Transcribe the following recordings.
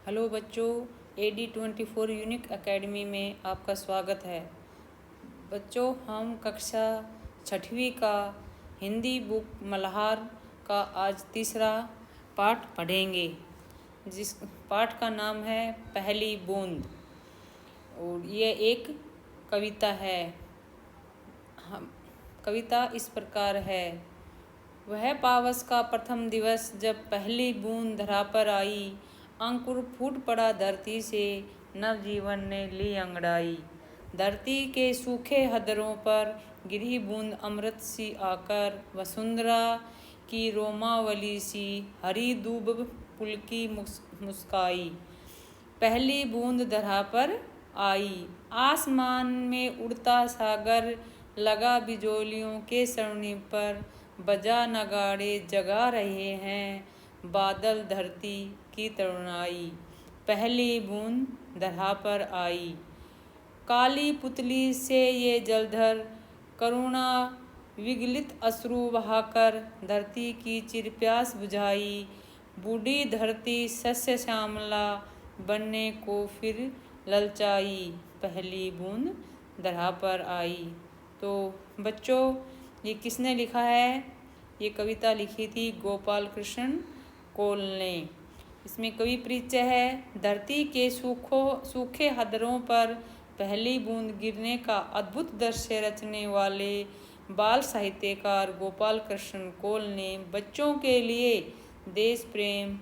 Hello बच्चों, AD24 unique academy में आपका स्वागत है। बच्चों, हम कक्षा 6वीं का हिंदी बुक मल्हार का आज तीसरा पाठ पढ़ेंगे, जिस पाठ का नाम है पहली बूंद। और ये एक कविता है। हम कविता इस प्रकार है। वह पावस का प्रथम दिवस जब पहली बूंद धरा पर आई, अंकुर फूट पड़ा धरती से, नवजीवन ने ली अंगड़ाई। धरती के सूखे हदरों पर गिरी बूंद अमृत सी आकर, वसुंधरा की रोमावली सी हरी दूब पुलकी मुस्काई। पहली बूंद धरा पर आई, आसमान में उड़ता सागर, लगा बिजोलियों के सरणी पर, बजा नगाड़े जगा रहे हैं बादल धरती की तरुणाई। पहली बूंद धरा पर आई। काली पुतली से ये जलधर करुणा विगलित अश्रु बहाकर, धरती की चिरप्यास बुझाई। बूढ़ी धरती सस्य श्यामला बनने को फिर ललचाई। पहली बूंद धरा पर आई। तो बच्चों, ये किसने लिखा है? ये कविता लिखी थी गोपाल कृष्ण कोल ने। इसमें कवि परिचय है। धरती के सूखे हदरों पर पहली बूंद गिरने का अद्भुत दृश्य रचने वाले बाल साहित्यकार गोपाल कृष्ण कोल ने बच्चों के लिए देश प्रेम,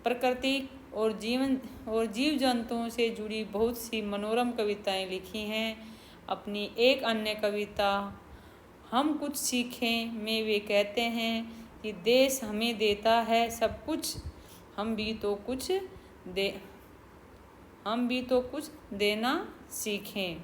प्रकृति और जीव जंतुओं से जुड़ी बहुत सी मनोरम कविताएं लिखी हैं। अपनी एक अन्य कविता हम कुछ सीखें में वे कहते हैं कि देश हमें देता है सब कुछ, हम भी तो कुछ देना सीखें।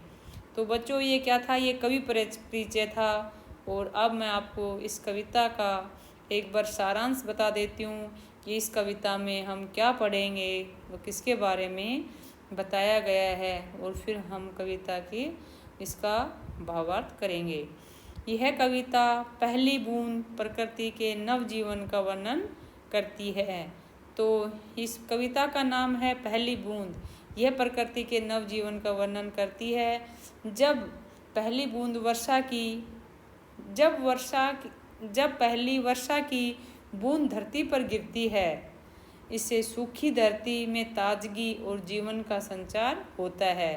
तो बच्चों, ये क्या था? ये कवि परिचय था। और अब मैं आपको इस कविता का एक बार सारांश बता देती हूँ कि इस कविता में हम क्या पढ़ेंगे, वो किसके बारे में बताया गया है, और फिर हम कविता की इसका भावार्थ करेंगे। यह कविता पहली बूंद प्रकृति के नवजीवन का वर्णन करती है। तो इस कविता का नाम है पहली बूंद। यह प्रकृति के नवजीवन का वर्णन करती है। जब पहली बूंद जब पहली वर्षा की बूंद धरती पर गिरती है, इससे सूखी धरती में ताजगी और जीवन का संचार होता है।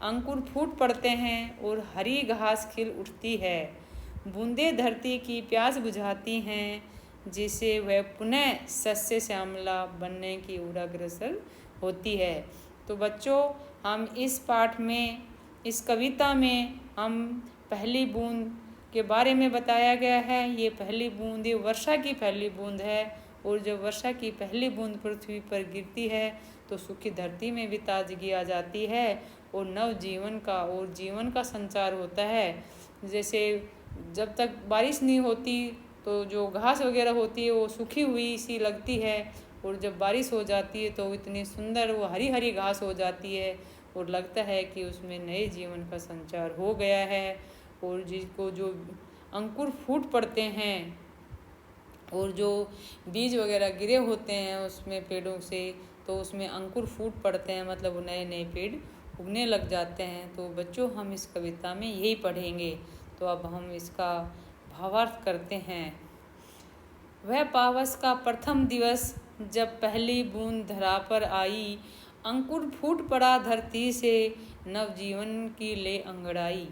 अंकुर फूट पड़ते हैं और हरी घास खिल उठती है। बूंदें धरती की प्यास बुझाती हैं, जिसे वह पुनः सस्य श्यामला बनने की ओर अग्रसर होती है। तो बच्चों, हम इस पाठ में, इस कविता में हम पहली बूंद के बारे में बताया गया है। ये पहली बूंद, ये वर्षा की पहली बूंद है। और जब वर्षा की पहली बूंद पृथ्वी पर गिरती है तो सूखी धरती में भी ताजगी आ जाती है और जीवन का संचार होता है। जैसे जब तक बारिश नहीं होती तो जो घास वगैरह होती है वो सूखी हुई सी लगती है, और जब बारिश हो जाती है तो इतनी सुंदर वो हरी हरी घास हो जाती है और लगता है कि उसमें नए जीवन का संचार हो गया है। और जिसको जो अंकुर फूट पड़ते हैं और जो बीज वगैरह गिरे होते हैं उसमें पेड़ों से, तो उसमें अंकुर फूट पड़ते हैं, मतलब वो नए नए पेड़ उगने लग जाते हैं। तो बच्चों, हम इस कविता में यही पढ़ेंगे। तो अब हम इसका भावार्थ करते हैं। वह पावस का प्रथम दिवस जब पहली बूंद धरा पर आई, अंकुर फूट पड़ा धरती से, नवजीवन की ले अंगड़ाई।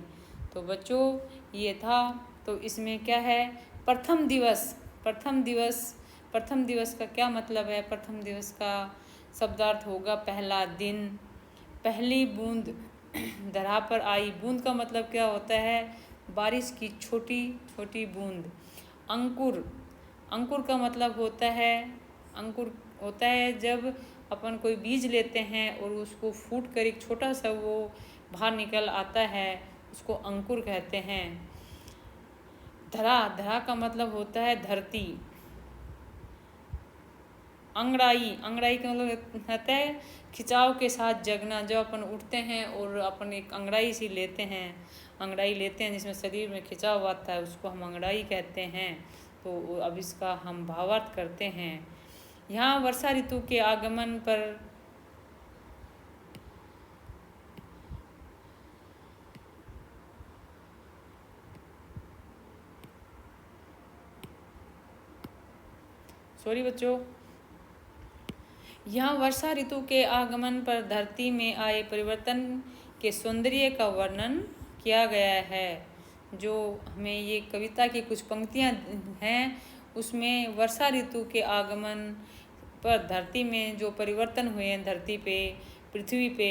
तो बच्चों, ये था। तो इसमें क्या है? प्रथम दिवस का क्या मतलब है? प्रथम दिवस का शब्दार्थ होगा पहला दिन। पहली बूंद धरा पर आई। बूंद का मतलब क्या होता है? बारिश की छोटी छोटी बूंद। अंकुर का मतलब होता है जब अपन कोई बीज लेते हैं और उसको फूट कर एक छोटा सा वो बाहर निकल आता है, उसको अंकुर कहते हैं। धरा का मतलब होता है धरती। अंगड़ाई का मतलब होता है खिंचाव के साथ जगना। जब अपन उठते हैं और अपन एक अंगड़ाई लेते हैं जिसमें शरीर में खिंचाव आता है, उसको हम अंगड़ाई कहते हैं। तो अब इसका हम भावार्थ करते हैं। यहाँ वर्षा ऋतु के आगमन पर सॉरी बच्चों, यहाँ वर्षा ऋतु के आगमन पर धरती में आए परिवर्तन के सौंदर्य का वर्णन किया गया है। जो हमें ये कविता की कुछ पंक्तियाँ हैं, उसमें वर्षा ऋतु के आगमन पर धरती में जो परिवर्तन हुए हैं धरती पे, पृथ्वी पे,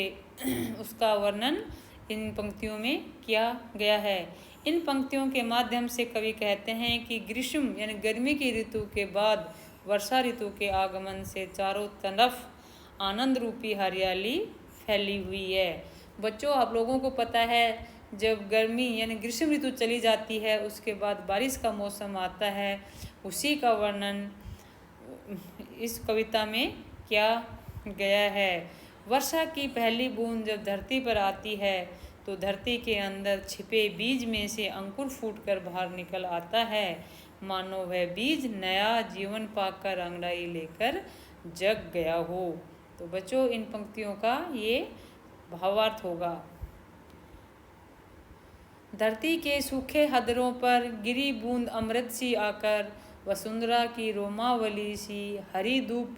उसका वर्णन इन पंक्तियों में किया गया है। इन पंक्तियों के माध्यम से कवि कहते हैं कि ग्रीष्म यानी गर्मी की ऋतु के बाद वर्षा ऋतु के आगमन से चारों तरफ आनंद रूपी हरियाली फैली हुई है। बच्चों, आप लोगों को पता है जब गर्मी यानी ग्रीष्म ऋतु चली जाती है उसके बाद बारिश का मौसम आता है, उसी का वर्णन इस कविता में किया गया है। वर्षा की पहली बूंद जब धरती पर आती है तो धरती के अंदर छिपे बीज में से अंकुर फूटकर बाहर निकल आता है, मानो वह बीज नया जीवन पाकर अंगड़ाई लेकर जग गया हो। तो बच्चों, इन पंक्तियों का ये भावार्थ होगा। धरती के सूखे हदरों पर गिरी बूंद अमृत सी आकर वसुंधरा की रोमावली सी हरी धूप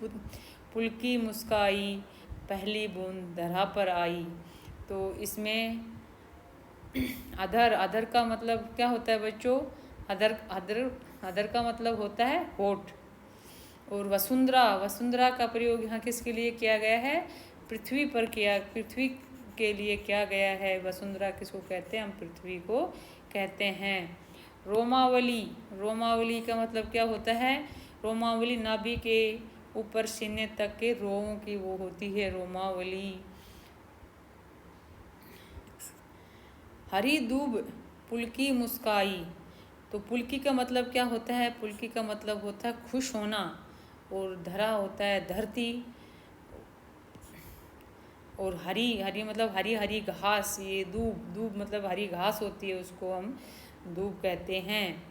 पुलकी मुस्काई पहली बूंद धरा पर आई। तो इसमें अधर का मतलब क्या होता है बच्चों? अधर का मतलब होता है होठ। और वसुंधरा का प्रयोग यहाँ किसके लिए किया गया है? पृथ्वी के लिए किया गया है। वसुंधरा किसको कहते हैं? हम पृथ्वी को कहते हैं। रोमावली का मतलब क्या होता है? रोमावली नाभि के ऊपर सीने तक के रोमों की वो होती है रोमावली। हरी दूब पुलकी मुस्काई, तो पुलकी का मतलब क्या होता है? पुलकी का मतलब होता है खुश होना। और धरा होता है धरती। और हरी मतलब हरी घास, ये दूब मतलब हरी घास होती है, उसको हम दूब कहते हैं।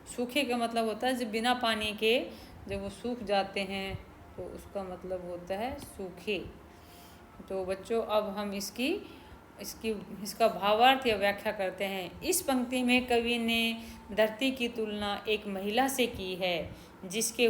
सूखे का मतलब होता है जब बिना पानी के जब वो सूख जाते हैं तो उसका मतलब होता है सूखे। तो बच्चों, अब हम इसका भावार्थ या व्याख्या करते हैं। इस पंक्ति में कवि ने धरती की तुलना एक महिला से की है जिसके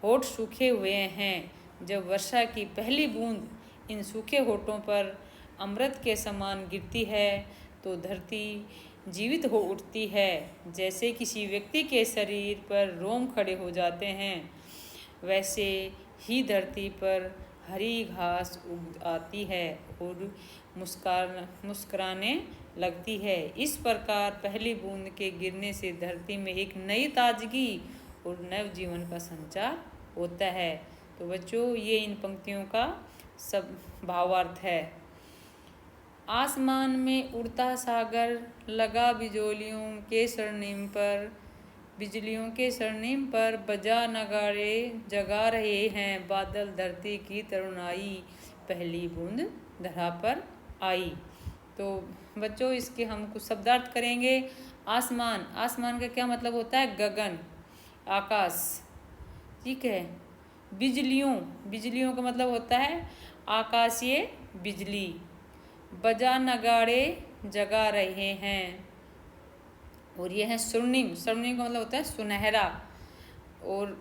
होठ सूखे हुए हैं। जब वर्षा की पहली बूंद इन सूखे होठों पर अमृत के समान गिरती है तो धरती जीवित हो उठती है। जैसे किसी व्यक्ति के शरीर पर रोम खड़े हो जाते हैं, वैसे ही धरती पर हरी घास उग आती है और मुस्कुराने लगती है। इस प्रकार पहली बूंद के गिरने से धरती में एक नई ताजगी और नव जीवन का संचार होता है। तो बच्चों, ये इन पंक्तियों का सब भावार्थ है। आसमान में उड़ता सागर लगा बिजलियों के स्वर्णिम पर बजा नगाड़े जगा रहे हैं बादल धरती की तरुणाई पहली बूंद धरा पर आई। तो बच्चों, इसके हम कुछ शब्दार्थ करेंगे। आसमान का क्या मतलब होता है? गगन, आकाश, ठीक है। बिजलियों का मतलब होता है आकाशीय बिजली। बजा नगाड़े जगा रहे हैं, और यह है स्वर्णिम का मतलब होता है सुनहरा। और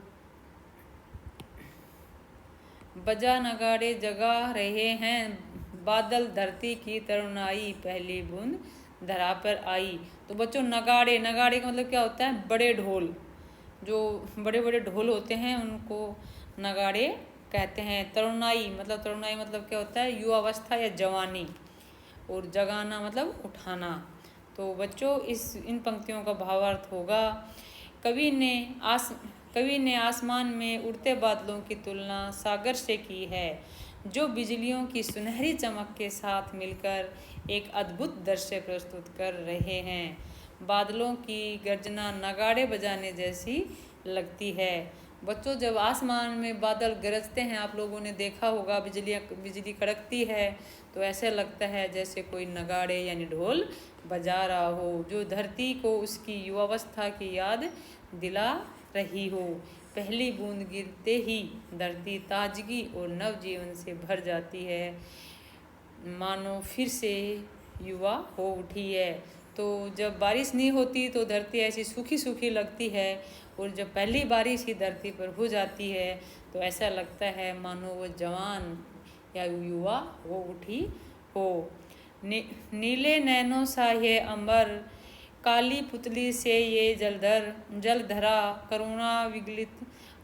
बजा नगाड़े जगा रहे हैं बादल धरती की तरुणाई पहली बूंद धरा पर आई। तो बच्चों, नगाड़े का मतलब क्या होता है? बड़े ढोल, जो बड़े ढोल होते हैं उनको नगाड़े कहते हैं। तरुणाई मतलब क्या होता है? युवावस्था या जवानी। और जगाना मतलब उठाना। तो बच्चों, इन पंक्तियों का भावार्थ होगा। कवि ने आसमान में उड़ते बादलों की तुलना सागर से की है, जो बिजलियों की सुनहरी चमक के साथ मिलकर एक अद्भुत दृश्य प्रस्तुत कर रहे हैं। बादलों की गर्जना नगाड़े बजाने जैसी लगती है। बच्चों, जब आसमान में बादल गरजते हैं, आप लोगों ने देखा होगा, बिजली कड़कती है तो ऐसे लगता है जैसे कोई नगाड़े यानी ढोल बजा रहा हो, जो धरती को उसकी युवावस्था की याद दिला रही हो। पहली बूंद गिरते ही धरती ताजगी और नवजीवन से भर जाती है, मानो फिर से युवा हो उठी है। तो जब बारिश नहीं होती तो धरती ऐसी सूखी सूखी लगती है, और जब पहली बारिश ही धरती पर हो जाती है तो ऐसा लगता है मानो वो जवान या युवा हो उठी हो। नीले नैनों सा ये अंबर, काली पुतली से ये जलधरा, करुणा विगलित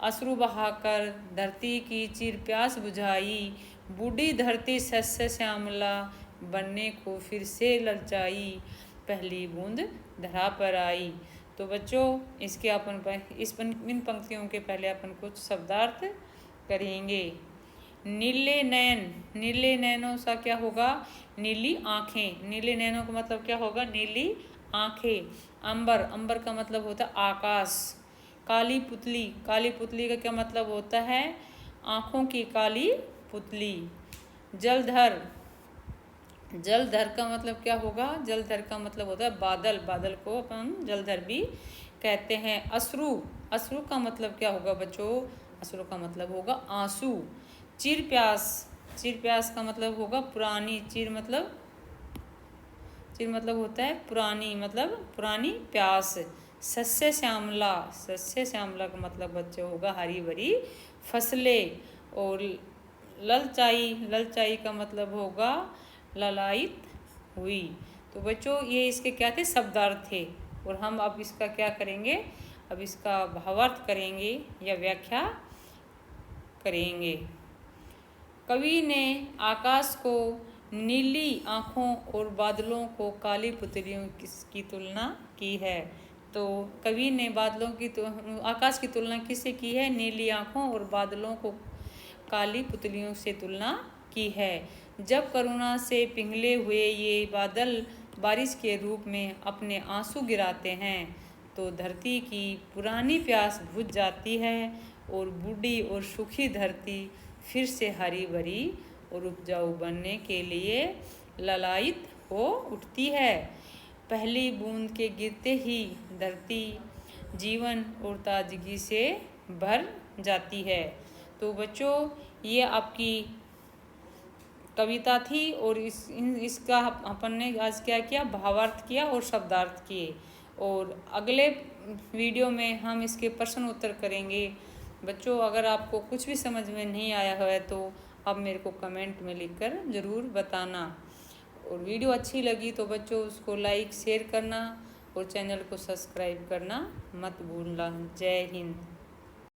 अश्रु बहाकर धरती की चिर प्यास बुझाई। बूढ़ी धरती शस्य श्यामला बनने को फिर से ललचाई, पहली बूंद धरा पर आई। तो बच्चों इसके इन पंक्तियों के पहले अपन कुछ शब्दार्थ करेंगे। नीले नैन, नीले नैनों सा क्या होगा? नीली आँखें। नीले नैनों का मतलब क्या होगा? नीली आँखें। अंबर, अंबर का मतलब होता है आकाश। काली पुतली, काली पुतली का क्या मतलब होता है? आँखों की काली पुतली। जलधर, जलधर का मतलब क्या होगा? जलधर का मतलब होता है बादल, बादल को अपन जलधर भी कहते हैं। अश्रु, अश्रु का मतलब क्या होगा बच्चों? अश्रु का मतलब होगा आंसू। चिर प्यास, चिर प्यास का मतलब होगा पुरानी। चिर मतलब होता है पुरानी, मतलब पुरानी प्यास। शस्य श्यामला, शस्य श्यामला का मतलब बच्चों होगा हरी भरी फसलें। और ललचाई, ललचाई का मतलब होगा ललायित हुई। तो बच्चों ये इसके क्या थे? शब्दार्थ थे। और हम अब इसका क्या करेंगे? अब इसका भावार्थ करेंगे या व्याख्या करेंगे। कवि ने आकाश को नीली आँखों और बादलों को काली पुतलियों की तुलना की है। तो कवि ने बादलों की आकाश की तुलना किससे की है? नीली आँखों और बादलों को काली पुतलियों से तुलना की है। जब करुणा से पिघले हुए ये बादल बारिश के रूप में अपने आंसू गिराते हैं तो धरती की पुरानी प्यास बुझ जाती है, और बूढ़ी और सूखी धरती फिर से हरी भरी और उपजाऊ बनने के लिए ललायित हो उठती है। पहली बूंद के गिरते ही धरती जीवन और ताजगी से भर जाती है। तो बच्चों ये आपकी कविता थी, और इसका अपन ने आज क्या किया? भावार्थ किया और शब्दार्थ किए। और अगले वीडियो में हम इसके प्रश्न उत्तर करेंगे। बच्चों अगर आपको कुछ भी समझ में नहीं आया है तो आप मेरे को कमेंट में लिखकर ज़रूर बताना। और वीडियो अच्छी लगी तो बच्चों उसको लाइक शेयर करना और चैनल को सब्सक्राइब करना मत भूलना। जय हिंद।